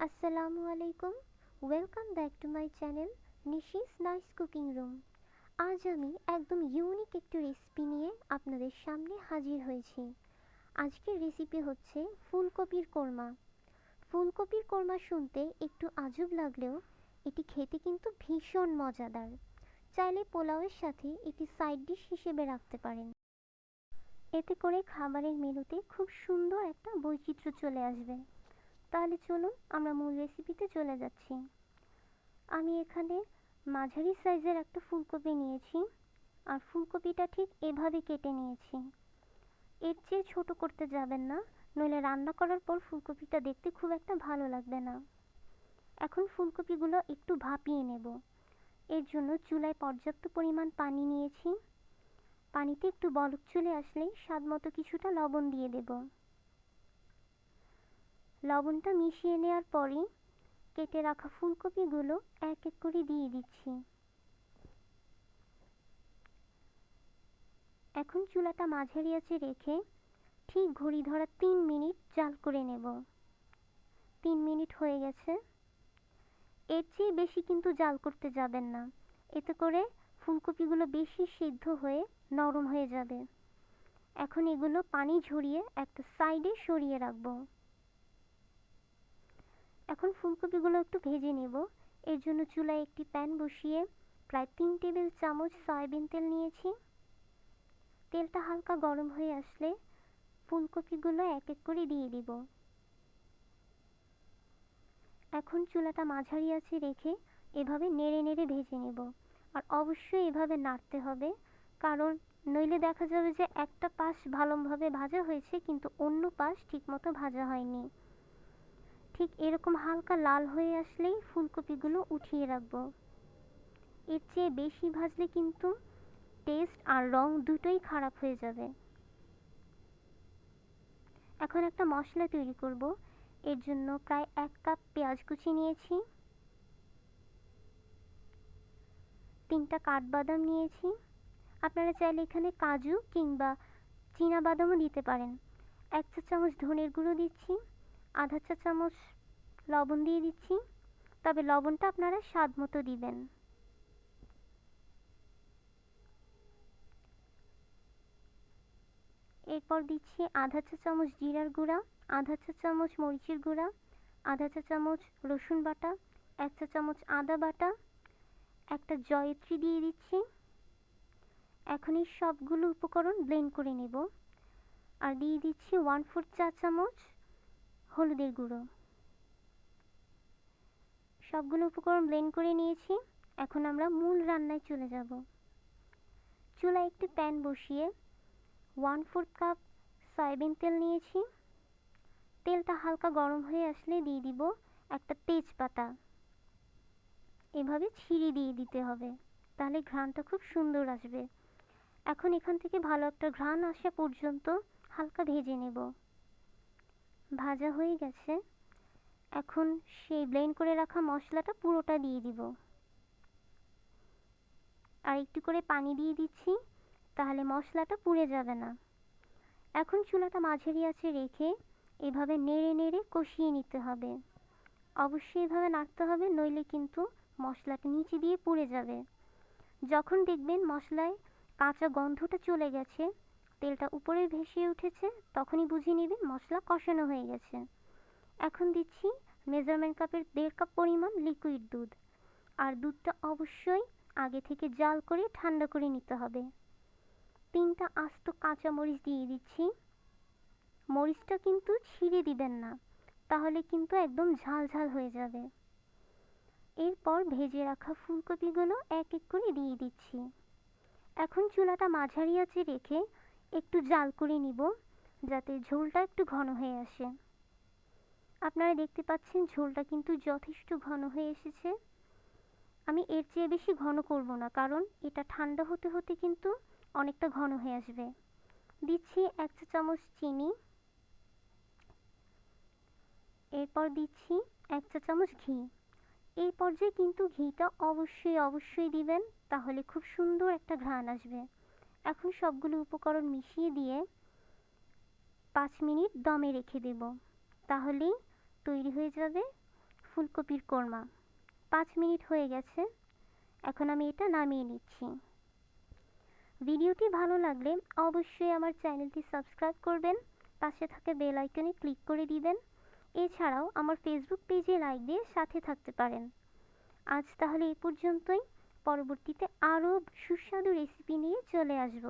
আসসালামু আলাইকুম। Welcome back to my channel Nishi's nice cooking room. আজ আমি একদম ইউনিক একটি রেসিপি নিয়ে আপনাদের সামনে হাজির হয়েছি। আজকের রেসিপি হচ্ছে ফুলকপির কোরমা। ফুলকপির কোরমা শুনতে একটু আজব লাগলেও এটি খেতে কিন্তু ভীষণ মজাদার। চাইলে পোলাওয়ের সাথে এটি সাইড ডিশ হিসেবে রাখতে পারেন। এতে করে খাবারের মেনুতে খুব সুন্দর একটা বৈচিত্র্য চলে আসবে। তাহলে চলুন আমরা মূল রেসিপিতে চলে যাচ্ছি। আমি এখানে মাঝারি সাইজের একটা ফুলকপি নিয়েছি, আর ফুলকপিটা ঠিক এভাবে কেটে নিয়েছি। এর চেয়ে ছোট করতে যাবেন না, নইলে রান্না করার পর ফুলকপিটা দেখতে খুব একটা ভালো লাগবে না। এখন ফুলকপিগুলো একটু ভাপিয়ে নেব। এর জন্য চুলায় পর্যাপ্ত পরিমাণ পানি নিয়েছি। পানিতে একটু বলক চলে আসলেই স্বাদমতো কিছুটা লবণ দিয়ে দেব। লবণটা মিশিয়ে নেওয়ার পরই কেটে রাখা ফুলকপিগুলো এক এক করে দিয়ে দিচ্ছি। এখন চুলাটা মাঝারি আঁচে রেখে ঠিক ঘড়ি ধরা 3 মিনিট জাল করে নেব। 3 মিনিট হয়ে গেছে। এর চেয়ে বেশি কিন্তু জাল করতে যাবেন না, এতে করে ফুলকপিগুলো বেশি সিদ্ধ হয়ে নরম হয়ে যাবে। এখন এগুলো পানি ঝরিয়ে একটা সাইডে সরিয়ে রাখব। এখন ফুলকপিগুলো একটু ভেজে নেব। এর জন্য চুলায় একটি প্যান বসিয়ে প্রায় 3 টেবিল চামচ সয়াবিন তেল নিয়েছি। তেলটা হালকা গরম হয়ে আসলে ফুলকপিগুলো এক এক করে দিয়ে দিব। এখন চুলাটা মাঝারি আঁচে রেখে এভাবে নেড়ে নেড়ে ভেজে নেব। আর অবশ্যই এভাবে নাড়তে হবে, কারণ নইলে দেখা যাবে যে একটা পাশ ভালোভাবে ভাজা হয়েছে কিন্তু অন্য পাশ ঠিকমতো ভাজা হয়নি। ঠিক এরকম হালকা লাল হয়ে আসলেই ফুলকপিগুলো উঠিয়ে রাখব। এর চেয়ে বেশি ভাজলে কিন্তু টেস্ট আর রং দুটোই খারাপ হয়ে যাবে। এখন একটা মশলা তৈরি করব। এর জন্য প্রায় 1 কাপ পেঁয়াজ কুচি নিয়েছি, 3টা কাঠবাদাম নিয়েছি। আপনারা চাইলে এখানে কাজু কিংবা চীনা বাদামও দিতে পারেন। 1 চা চামচ ধনের গুঁড়ো দিচ্ছি, আধা চা চামচ লবণ দিয়ে দিচ্ছি, তবে লবণটা আপনারা স্বাদ মতো দিবেন। এরপর দিচ্ছি আধা চা চামচ জিরার গুঁড়া, আধা চা চামচ মরিচের গুঁড়া, আধা চা চামচ রসুন বাটা, 1 চা চামচ আদা বাটা, একটা জয়িত্রী দিয়ে দিচ্ছি। এখন এই সবগুলো উপকরণ ব্লেন্ড করে নেব। আর দিয়ে দিচ্ছি 1/4 চা চামচ হলুদের গুঁড়ো। সবগুলো উপকরণ ব্লেন্ড করে নিয়েছি। এখন আমরা মূল রান্নায় চলে যাব। চুলায় একটি প্যান বসিয়ে 1/4 কাপ সয়াবিন তেল নিয়েছি। তেলটা হালকা গরম হয়ে আসলে দিয়ে দিব একটা তেজপাতা। এভাবে ছিঁড়ে দিয়ে দিতে হবে, তাহলে ঘ্রাণটা খুব সুন্দর আসবে। এখন এখান থেকে ভালো একটা ঘ্রাণ আসা পর্যন্ত হালকা ভেজে নেব। ভাজা হয়ে গেছে। এখন সেই ব্লেন্ড করে রাখা মশলাটা পুরোটা দিয়ে দিব। আর একটু করে পানি দিয়ে দিচ্ছি, তাহলে মশলাটা পুড়ে যাবে না। এখন চুলাটা মাঝারি আঁচে রেখে এভাবে নেড়ে নেড়ে কষিয়ে নিতে হবে। অবশ্যই এভাবে নাড়তে হবে, নইলে কিন্তু মশলাটা নিচে দিয়ে পুড়ে যাবে। যখন দেখবেন মশলায় কাঁচা গন্ধটা চলে গেছে, তেলটা উপরে ভেসে উঠেছে, তখনই বুঝে নেবেন মশলা কষানো হয়ে গেছে। এখন দিচ্ছি মেজারমেন্ট কাপের 1.5 কাপ পরিমাণ লিকুইড দুধ। আর দুধটা অবশ্যই আগে থেকে জাল করে ঠান্ডা করে নিতে হবে। 3টা আস্ত কাঁচা মরিচ দিয়ে দিচ্ছি। মরিচটা কিন্তু ছিঁড়ে দিবেন না, তাহলে কিন্তু একদম ঝাল ঝাল হয়ে যাবে। এরপর ভেজে রাখা ফুলকপিগুলো এক এক করে দিয়ে দিচ্ছি। এখন চুলাটা মাঝারি আঁচে রেখে একটু জাল করে নিব, যাতে ঝোলটা একটু ঘন হয়ে আসে। আপনারা দেখতে পাচ্ছেন ঝোলটা কিন্তু যথেষ্ট ঘন হয়ে এসেছে। আমি এর চেয়ে বেশি ঘন করব না, কারণ এটা ঠান্ডা হতে হতে কিন্তু অনেকটা ঘন হয়ে আসবে। দিচ্ছি 1 চা চামচ চিনি। এরপর দিচ্ছি 1 চা চামচ ঘি। এই পর্যায়ে কিন্তু ঘিটা অবশ্যই দিবেন, তাহলে খুব সুন্দর একটা ঘ্রাণ আসবে। এখন সবগুলো উপকরণ মিশিয়ে দিয়ে 5 মিনিট দমে রেখে দেব। তাহলেই তৈরি হয়ে যাবে ফুলকপির কোরমা। 5 মিনিট হয়ে গেছে, এখন আমি এটা নামিয়ে নিচ্ছি। ভিডিওটি ভালো লাগলে অবশ্যই আমার চ্যানেলটি সাবস্ক্রাইব করবেন, পাশে থাকা বেল আইকনে ক্লিক করে দিবেন। এছাড়াও আমার ফেসবুক পেজে লাইক দিয়ে সাথে থাকতে পারেন। আজ তাহলে এই পর্যন্তই, পরবর্তীতে আরও সুস্বাদু রেসিপি নিয়ে চলে আসব।